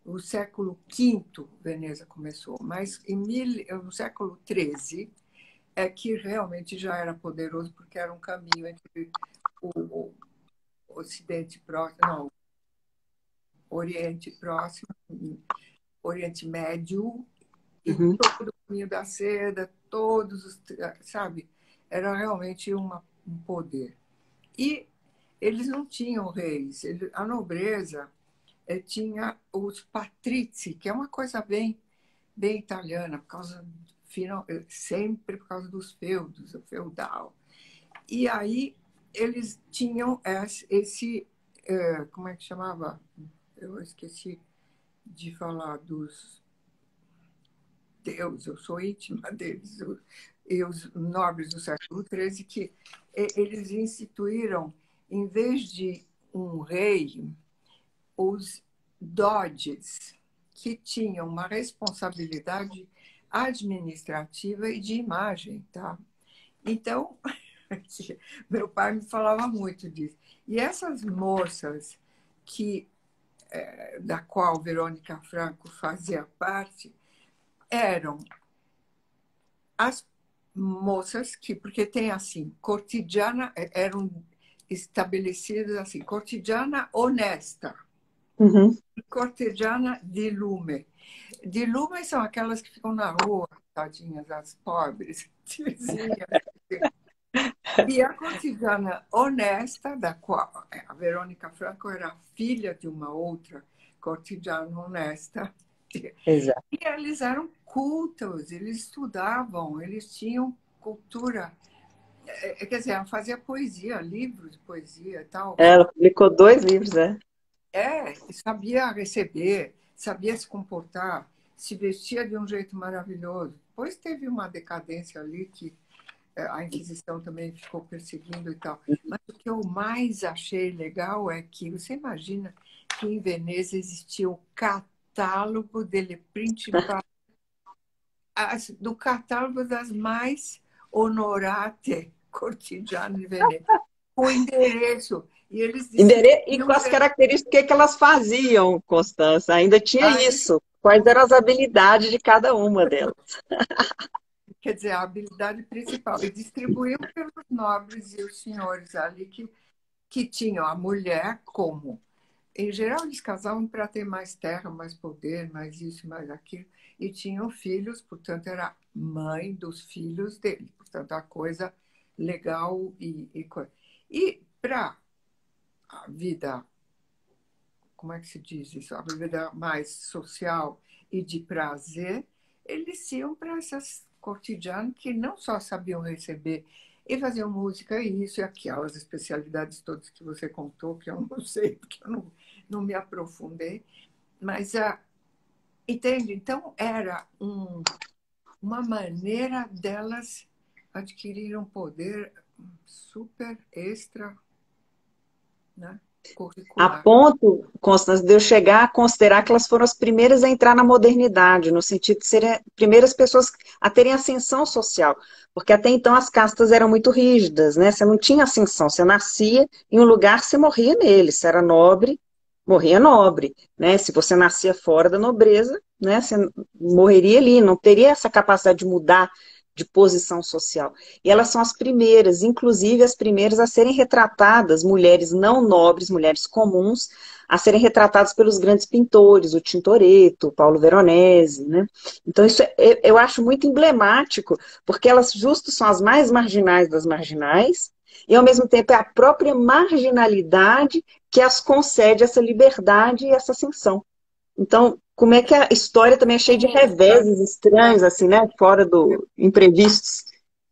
O século V, Veneza começou, mas no século XIII é que realmente já era poderoso, porque era um caminho entre o Ocidente Próximo, não, Oriente Próximo, Oriente Médio e Uhum. todo o caminho da seda, todos os, sabe? Era realmente um poder. E eles não tinham reis. A nobreza tinha os patrizi, que é uma coisa bem italiana, por causa, sempre por causa dos feudos, o feudal. E aí eles tinham como é que chamava? Eu esqueci de falar dos deuses, eu sou íntima deles, e os nobres do século XIII, que eles instituíram, em vez de um rei, os doges, que tinham uma responsabilidade administrativa e de imagem, tá? Então, meu pai me falava muito disso. E essas moças da qual Verônica Franco fazia parte eram as moças que, porque tem assim, cortigiana, eram estabelecidas assim, cortigiana honesta, Uhum. cortigiana de lume. De lume são aquelas que ficam na rua, tadinhas, as pobres, tiazinhas. E a cortigiana honesta, da qual a Verônica Franco era filha de uma outra cortigiana honesta, Exato. e eles eram cultos, eles estudavam, eles tinham cultura. Quer dizer, ela fazia poesia, livros de poesia e tal. Ela publicou 2 livros, né? Sabia receber, sabia se comportar, se vestia de um jeito maravilhoso. Depois teve uma decadência ali que a Inquisição também ficou perseguindo e tal. Mas o que eu mais achei legal é que você imagina que em Veneza existia o catálogo delle principali, do catálogo das mais honorate cortigiane de Veneza, com endereço. E eles E com distribuíam. as características que elas faziam, Constância, ainda tinha Aí, isso. Quais eram as habilidades de cada uma delas? quer dizer, a habilidade principal. E distribuíam pelos nobres e os senhores ali que que tinham a mulher como... Em geral, eles casavam para ter mais terra, mais poder, mais isso, mais aquilo. E tinham filhos, portanto, era mãe dos filhos dele. Portanto, a coisa legal e coisa. E para a vida, como é que se diz isso? A vida mais social e de prazer, eles iam para essas cotidianos que não só sabiam receber e faziam música, isso e aquelas especialidades todas que você contou, que eu não sei, porque eu não me aprofundei. Mas, entende? Então, era uma maneira delas adquirirem um poder super extra, né? A Curricular. ponto, Constância, de eu chegar a considerar que elas foram as primeiras a entrar na modernidade, no sentido de serem as primeiras pessoas a terem ascensão social, porque até então as castas eram muito rígidas, né? Você não tinha ascensão, você nascia em um lugar, você morria nele, se era nobre, morria nobre, né? Se você nascia fora da nobreza, né? Você morreria ali, não teria essa capacidade de mudar de posição social. E elas são as primeiras, inclusive as primeiras a serem retratadas, mulheres não nobres, mulheres comuns, a serem retratadas pelos grandes pintores, o Tintoretto, o Paulo Veronese, né? Então isso eu acho muito emblemático, porque elas justo são as mais marginais das marginais, e ao mesmo tempo é a própria marginalidade que as concede essa liberdade e essa ascensão. Então, como é que a história também é cheia de reveses estranhos, assim, né? Fora do imprevistos.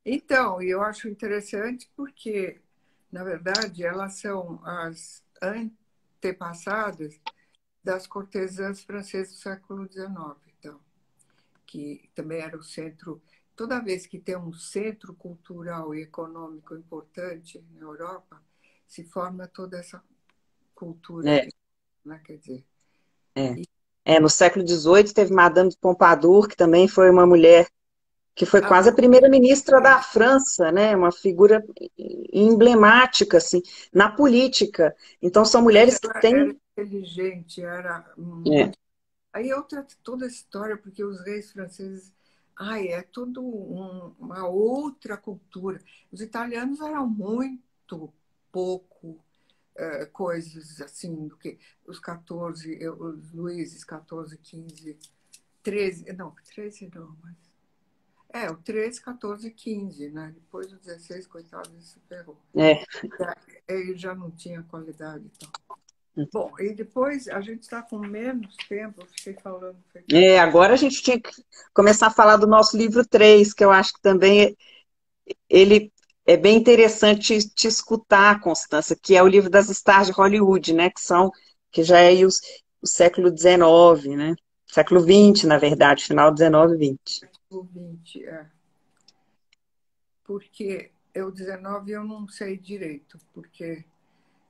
Então, eu acho interessante porque, na verdade, elas são as antepassadas das cortesãs francesas do século XIX, então, que também era o centro. Toda vez que tem um centro cultural e econômico importante na Europa, se forma toda essa cultura, É, né? Quer dizer, é. No século XVIII teve Madame de Pompadour, que também foi uma mulher que foi a quase a primeira-ministra da França, né? Uma figura emblemática, assim, na política. Então, são mas mulheres que ela era têm. inteligente, era É, muito. Aí eu trato toda a história, porque os reis franceses, ai, é tudo uma outra cultura. Os italianos eram muito pouco coisas assim, do que os 14, os Luíses 14, 15, 13, não, 13 não, mas. O 13, 14, 15, né? Depois do 16, coitado, ele se ferrou. é. Ele já não tinha qualidade e tal. Bom, e depois a gente está com menos tempo, eu fiquei falando. Agora a gente tinha que começar a falar do nosso livro 3, que eu acho que também ele é bem interessante te escutar, Constância, que é o livro das stars de Hollywood, né? Que já é o século XIX, né? Século XX, na verdade, final XIX e XX. O 20, porque o 19 eu não sei direito, porque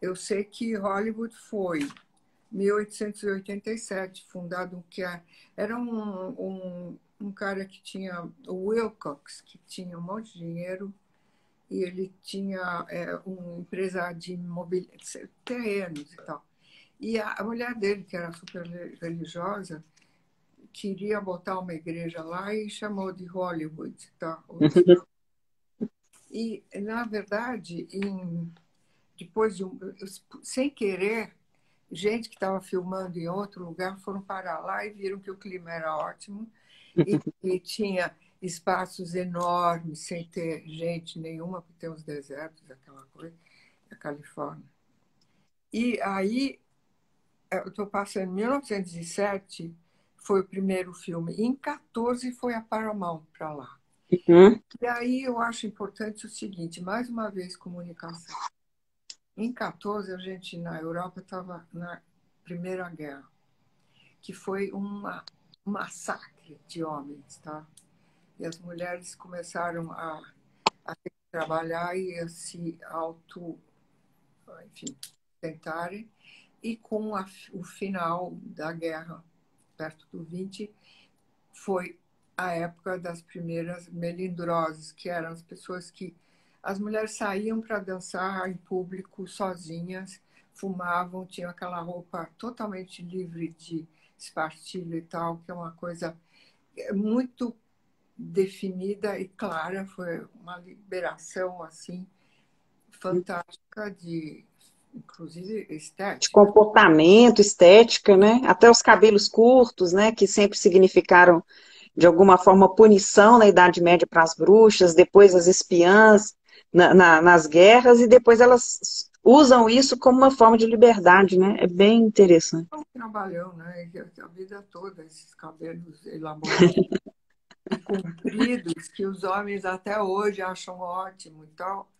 eu sei que Hollywood foi 1887, fundado era um cara que tinha, o Wilcox, que tinha um monte de dinheiro, e ele tinha uma empresa de terrenos e tal. E a mulher dele, que era super religiosa, queria botar uma igreja lá e chamou de Hollywood, tá? E, na verdade, depois sem querer, gente que estava filmando em outro lugar foram parar lá e viram que o clima era ótimo e tinha espaços enormes, sem ter gente nenhuma, porque tem os desertos, aquela coisa, a Califórnia. E aí, eu estou passando, em 1907, foi o primeiro filme. Em 14 foi a Paramount para lá. Uhum. E aí eu acho importante o seguinte, mais uma vez, comunicação. Em 14, a gente, na Europa, estava na Primeira Guerra, que foi um massacre de homens, tá? E as mulheres começaram a ter que trabalhar e a se enfim, tentarem. E com o final da guerra, perto do 20, foi a época das primeiras melindrosas, que eram as pessoas que as mulheres saíam para dançar em público sozinhas, fumavam, tinham aquela roupa totalmente livre de espartilho e tal, que é uma coisa muito definida e clara, foi uma liberação assim fantástica de inclusive De estética. comportamento, estética, né? Até os cabelos curtos, né? Que sempre significaram, de alguma forma, punição na Idade Média para as bruxas, depois as espiãs nas guerras, e depois elas usam isso como uma forma de liberdade, né? É bem interessante. É um trabalhão, né? A vida toda, esses cabelos elaborados e compridos, que os homens até hoje acham ótimo e tal.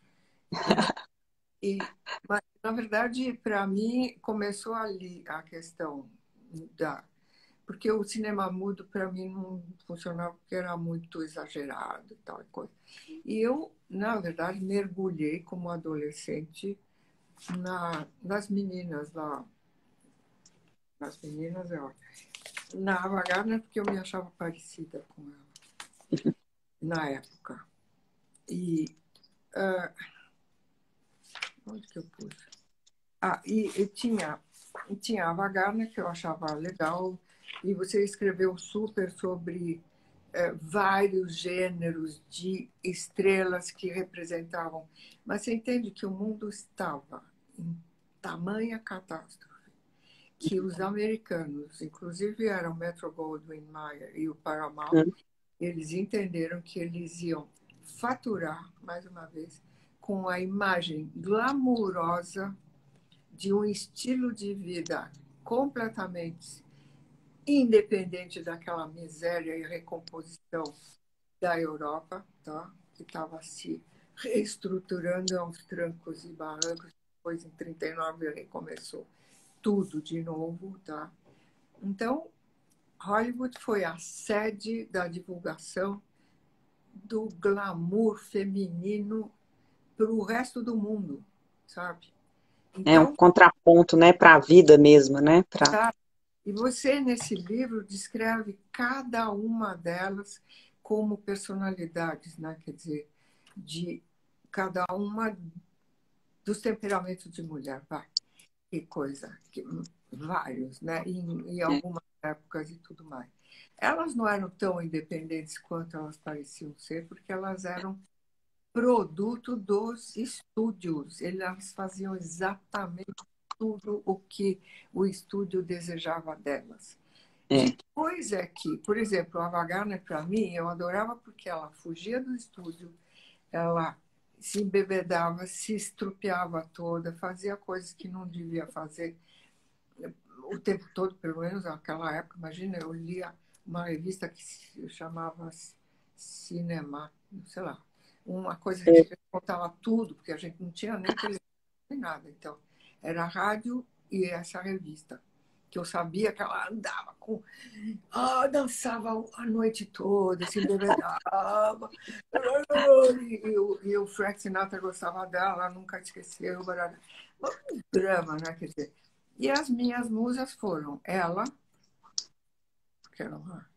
Entendeu? Mas, na verdade, para mim, começou ali a questão da. Porque o cinema mudo, para mim, não funcionava porque era muito exagerado e tal coisa. E eu, na verdade, mergulhei como adolescente nas meninas lá. Nas meninas, na Ava Gardner, porque eu me achava parecida com ela na época. E onde que eu pus? E tinha a Ava Gardner, que eu achava legal, e você escreveu super sobre vários gêneros de estrelas que representavam. Mas você entende que o mundo estava em tamanha catástrofe que os americanos, inclusive eram Metro-Goldwyn-Mayer e o Paramount, eles entenderam que eles iam faturar, mais uma vez, com a imagem glamurosa de um estilo de vida completamente independente daquela miséria e recomposição da Europa, tá? Que estava se reestruturando aos trancos e barrancos. Depois, em 1939, recomeçou tudo de novo. Tá? Então, Hollywood foi a sede da divulgação do glamour feminino para o resto do mundo, sabe? É um Então, contraponto, né, para a vida mesmo, né? Pra... tá? E você, nesse livro, descreve cada uma delas como personalidades, né? Quer dizer, de cada uma dos temperamentos de mulher, vai. Que coisa, vários, né? Em algumas épocas e tudo mais. Elas não eram tão independentes quanto elas pareciam ser, porque elas eram produto dos estúdios. Elas faziam exatamente tudo o que o estúdio desejava delas. É, Depois é que, por exemplo, a Wagner, para mim, eu adorava porque ela fugia do estúdio, ela se embebedava, se estrupiava toda, fazia coisas que não devia fazer o tempo todo, pelo menos naquela época. Imagina, eu lia uma revista que se chamava Cinema, sei lá, uma coisa é, que contava tudo, porque a gente não tinha nem televisão nem nada. Então, era rádio e essa revista. Que eu sabia que ela andava com. Dançava a noite toda, se embebedava. E o Frank Sinatra gostava dela, nunca esqueceu. Um drama, né? Quer dizer, e as minhas musas foram ela, que era uma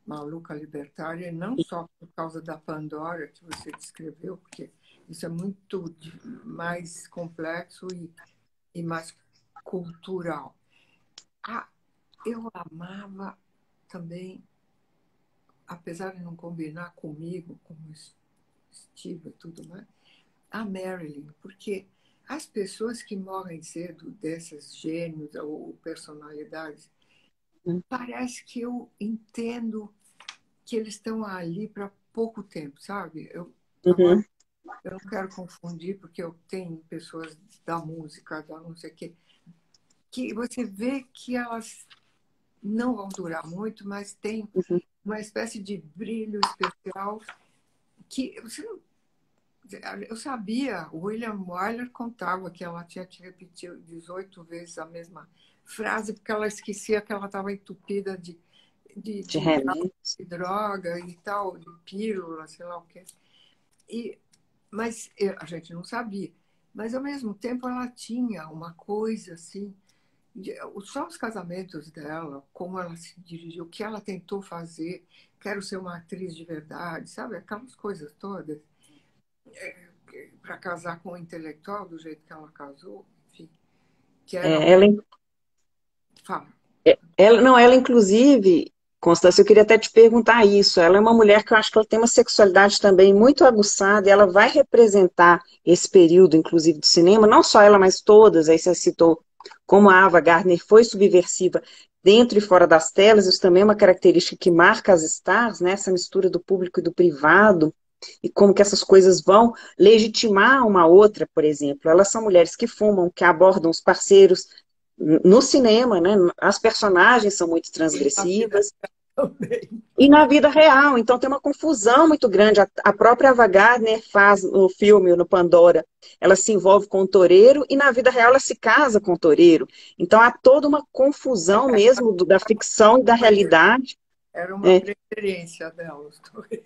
maluca libertária, e não só por causa da Pandora que você descreveu, porque isso é muito mais complexo e mais cultural. Eu amava também, apesar de não combinar comigo, como Steve e tudo mais, a Marilyn, porque as pessoas que morrem cedo, desses gênios ou personalidades, parece que eu entendo que eles estão ali para pouco tempo, sabe? Agora, uhum, eu não quero confundir, porque eu tenho pessoas da música, da não sei o quê, que você vê que elas não vão durar muito, mas tem uhum. uma espécie de brilho especial que você não. Eu sabia, o William Wyler contava que ela tinha que repetir 18 vezes a mesma frase, porque ela esquecia que ela estava entupida De de remédio. droga e tal, de pílula, sei lá o quê. Mas a gente não sabia. Mas, ao mesmo tempo, ela tinha uma coisa assim. Só os casamentos dela, como ela se dirigiu, o que ela tentou fazer, quero ser uma atriz de verdade, sabe? Aquelas coisas todas. Para casar com um intelectual do jeito que ela casou, enfim, que era. É, ela, Fala. ela, não, ela inclusive Constância, eu queria até te perguntar isso. Ela é uma mulher que eu acho que ela tem uma sexualidade também muito aguçada, e ela vai representar esse período, inclusive, do cinema, não só ela, mas todas. Aí você citou como a Ava Gardner foi subversiva dentro e fora das telas, isso também é uma característica que marca as stars, né? Essa mistura do público e do privado, e como que essas coisas vão legitimar uma outra, por exemplo. Elas são mulheres que fumam, que abordam os parceiros no cinema, né? As personagens são muito E na vida transgressivas. também. E na vida real, então tem uma confusão muito grande. A própria Ava Gardner faz no filme, no Pandora, ela se envolve com o toureiro e na vida real ela se casa com o toureiro. Então há toda uma confusão mesmo da ficção e da realidade. Era uma É. preferência dela, os dois.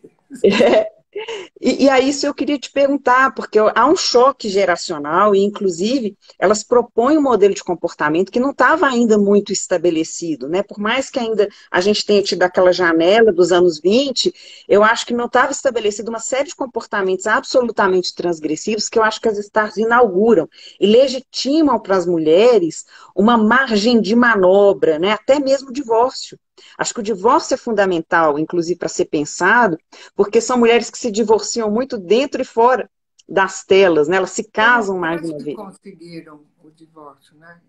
E a isso eu queria te perguntar, porque há um choque geracional, e inclusive elas propõem um modelo de comportamento que não estava ainda muito estabelecido, né? Por mais que ainda a gente tenha tido aquela janela dos anos 20, eu acho que não estava estabelecido uma série de comportamentos absolutamente transgressivos que eu acho que as stars inauguram e legitimam para as mulheres uma margem de manobra, né? Até mesmo o divórcio. Acho que o divórcio é fundamental, inclusive, para ser pensado, porque são mulheres que se divorciam muito dentro e fora das telas, né? Elas se São casam mais de mulheres uma que vez. conseguiram o divórcio, né?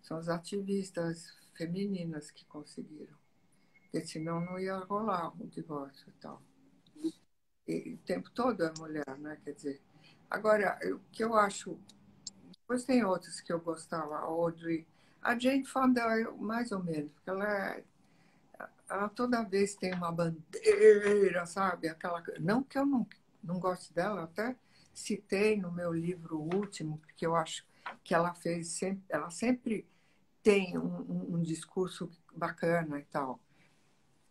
São as ativistas femininas que conseguiram. Porque senão não ia rolar o divórcio e tal. E o tempo todo é mulher, né? Quer dizer. Agora, o que eu acho. Depois tem outras que eu gostava, a Audrey. A Jane Fonda, mais ou menos, porque ela toda vez tem uma bandeira, sabe? Aquela, não que eu não goste dela, até citei no meu livro último, porque eu acho que ela sempre tem um discurso bacana e tal.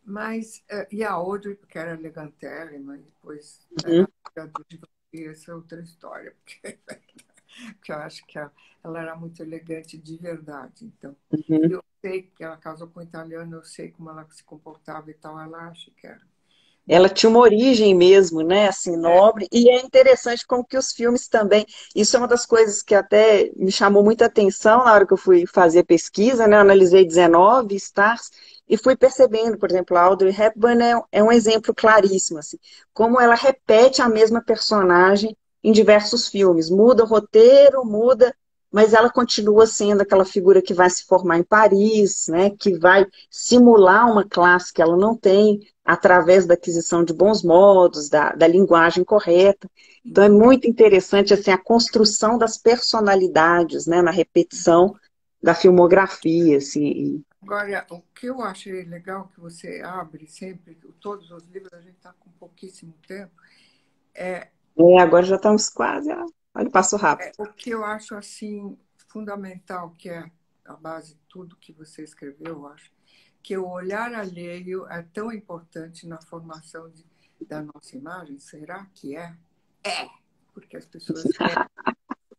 Mas, e a Audrey, porque era elegantérrima, e depois Uhum, era do divórcio, essa é outra história, porque eu acho que ela era muito elegante de verdade. Então, uhum. eu sei que ela casou com um italiano, eu sei como ela se comportava e tal, ela acha que era. Ela Bom, tinha uma origem mesmo, né, assim, é, nobre, e é interessante como que os filmes também, isso é uma das coisas que até me chamou muita atenção na hora que eu fui fazer pesquisa, né, eu analisei 19 stars, e fui percebendo, por exemplo, a Audrey Hepburn é um exemplo claríssimo, assim, como ela repete a mesma personagem em diversos filmes, muda o roteiro, muda, mas ela continua sendo aquela figura que vai se formar em Paris, né, que vai simular uma classe que ela não tem, através da aquisição de bons modos, da linguagem correta. Então é muito interessante assim, a construção das personalidades, né, na repetição da filmografia. Assim. agora, o que eu achei legal que você abre sempre, todos os livros, a gente está com pouquíssimo tempo, é, Agora já estamos quase, olha, passo rápido. o que eu acho assim fundamental, que é a base de tudo que você escreveu, eu acho, que o olhar alheio é tão importante na formação da nossa imagem. Será que é? É, porque as pessoas querem,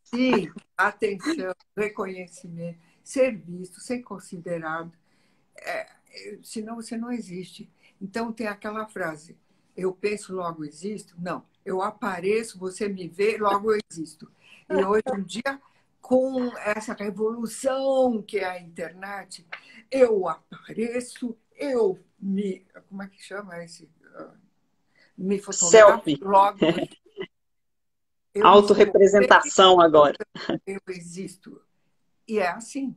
sim, atenção, reconhecimento, ser visto, ser considerado. Senão você não existe. Então tem aquela frase: eu penso, logo existo. Não, eu apareço, você me vê, logo eu existo. E hoje em dia, com essa revolução que é a internet, eu apareço, eu me. Como é que chama esse? Me fotografo, Selfie, logo eu estou bem, autorrepresentação agora. eu existo. E é assim.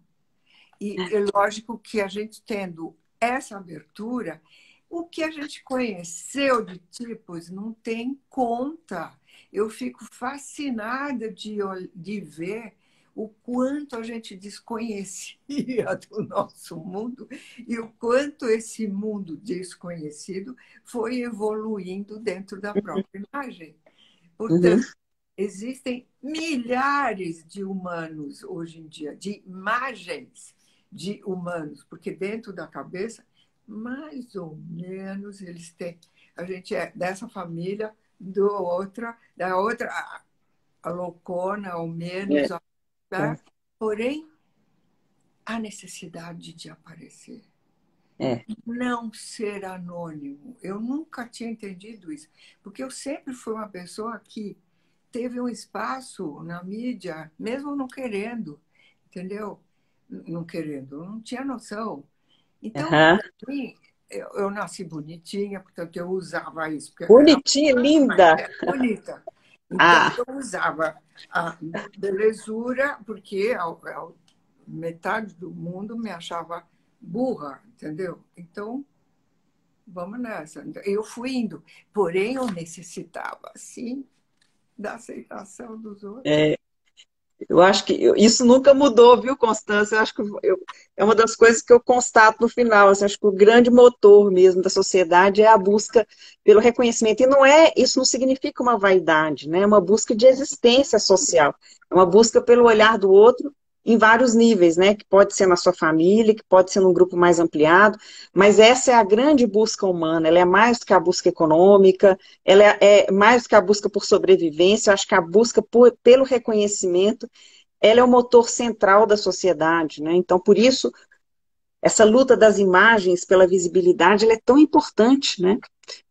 E é lógico que a gente tendo essa abertura, o que a gente conheceu de tipos não tem conta. Eu fico fascinada de ver o quanto a gente desconhecia do nosso mundo e o quanto esse mundo desconhecido foi evoluindo dentro da própria imagem. Uhum. Portanto, existem milhares de humanos hoje em dia, de imagens de humanos, porque dentro da cabeça, mais ou menos, eles têm. A gente é dessa família, da outra, a loucona, ao É, menos, é, né? Porém, a necessidade de aparecer. é. Não ser anônimo. Eu nunca tinha entendido isso, porque eu sempre fui uma pessoa que teve um espaço na mídia, mesmo não querendo, entendeu? Não querendo, não tinha noção. Então, Aham. para mim, eu nasci bonitinha, portanto eu usava isso, porque era Bonitinha, linda. bonita. Então Ah, eu usava a belezura, porque metade do mundo me achava burra, entendeu? Então, vamos nessa. Eu fui indo, porém eu necessitava, sim, da aceitação dos outros. é, eu acho que isso nunca mudou, viu, Constância? Eu acho que é uma das coisas que eu constato no final. Assim, acho que o grande motor mesmo da sociedade é a busca pelo reconhecimento. E não é, isso não significa uma vaidade, né? É uma busca de existência social. É uma busca pelo olhar do outro em vários níveis, né? Que pode ser na sua família, que pode ser num grupo mais ampliado, mas essa é a grande busca humana. Ela é mais do que a busca econômica, ela é mais do que a busca por sobrevivência. Eu acho que a busca pelo reconhecimento ela é o motor central da sociedade, né? Então, por isso, essa luta das imagens pela visibilidade, ela é tão importante, né?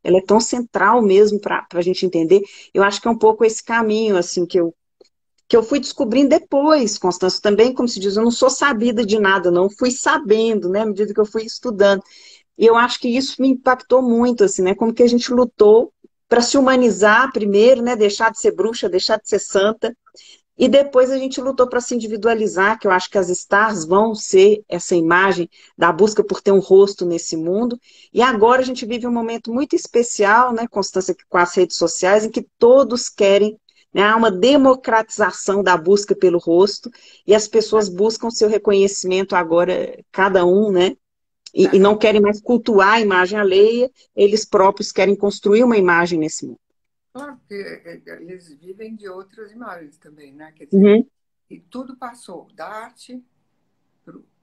Ela é tão central mesmo para a gente entender. Eu acho que é um pouco esse caminho, assim, que eu fui descobrindo depois, Constância, também, como se diz, eu não sou sabida de nada, não, fui sabendo, né, à medida que eu fui estudando. E eu acho que isso me impactou muito, assim, né, como que a gente lutou para se humanizar primeiro, né, deixar de ser bruxa, deixar de ser santa, e depois a gente lutou para se individualizar, que eu acho que as stars vão ser essa imagem da busca por ter um rosto nesse mundo. E agora a gente vive um momento muito especial, né, Constância, com as redes sociais, em que todos querem, né, há uma democratização da busca pelo rosto, e as pessoas buscam seu reconhecimento agora, cada um, né, e não querem mais cultuar a imagem alheia, eles próprios querem construir uma imagem nesse mundo. Claro, porque eles vivem de outras imagens também, né? Quer dizer, Uhum, e tudo passou da arte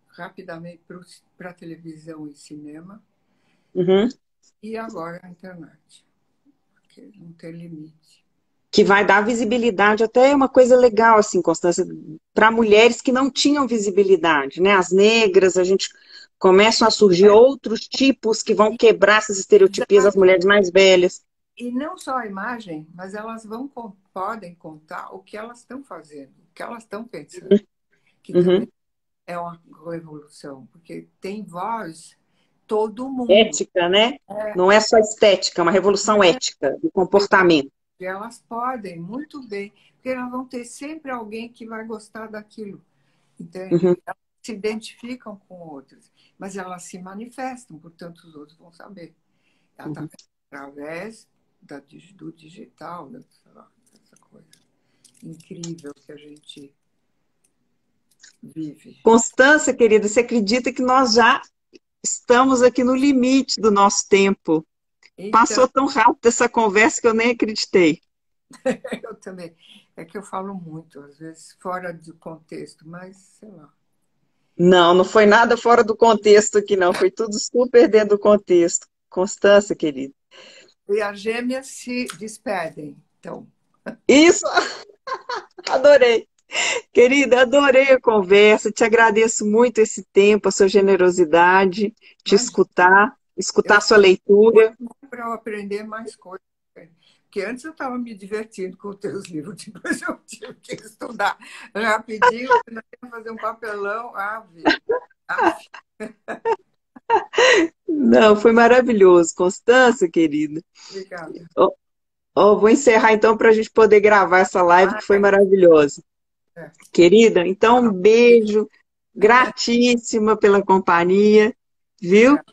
rapidamente para televisão e cinema uhum. e agora a internet, porque não tem limite. Que vai dar visibilidade, até uma coisa legal, assim, Constância, para mulheres que não tinham visibilidade, né? As negras, a gente começam a surgir É, outros tipos que vão quebrar essas estereotipias das exato. mulheres mais velhas. E não só a imagem, mas elas podem contar o que elas estão fazendo, o que elas estão pensando, que também Uhum. é uma revolução, porque tem voz todo mundo. Ética, né? É, Não é só estética, é uma revolução ética do comportamento. e elas podem muito bem, porque elas vão ter sempre alguém que vai gostar daquilo, Uhum, entende? Elas se identificam com outras, mas elas se manifestam, portanto os outros vão saber. uhum. Através do digital, sei lá, essa coisa incrível que a gente vive. Constância, querida, você acredita que nós já estamos aqui no limite do nosso tempo? Então, Passou tão rápido essa conversa que eu nem acreditei. eu também. É que eu falo muito, às vezes fora do contexto, mas sei lá. Não, não foi nada fora do contexto aqui, não. Foi tudo super dentro do contexto. Constância, querida. E as gêmeas se despedem. Então, Isso, adorei. Querida, adorei a conversa. Te agradeço muito esse tempo, a sua generosidade, te mas escutar, eu escutar a sua leitura. para eu aprender mais coisas. Porque antes eu estava me divertindo com os teus livros, depois eu tive que estudar rapidinho, senão eu ia fazer um papelão. Ave, ave. Não, foi maravilhoso. Constância, querida. Obrigada. Ó, ó, vou encerrar então para a gente poder gravar essa live que Ah, foi maravilhosa. é. Querida, então um Tchau. beijo, gratíssima pela companhia, viu? Obrigada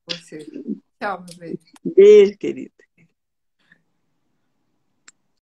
a você. Tchau, meu bem. Beijo, querida.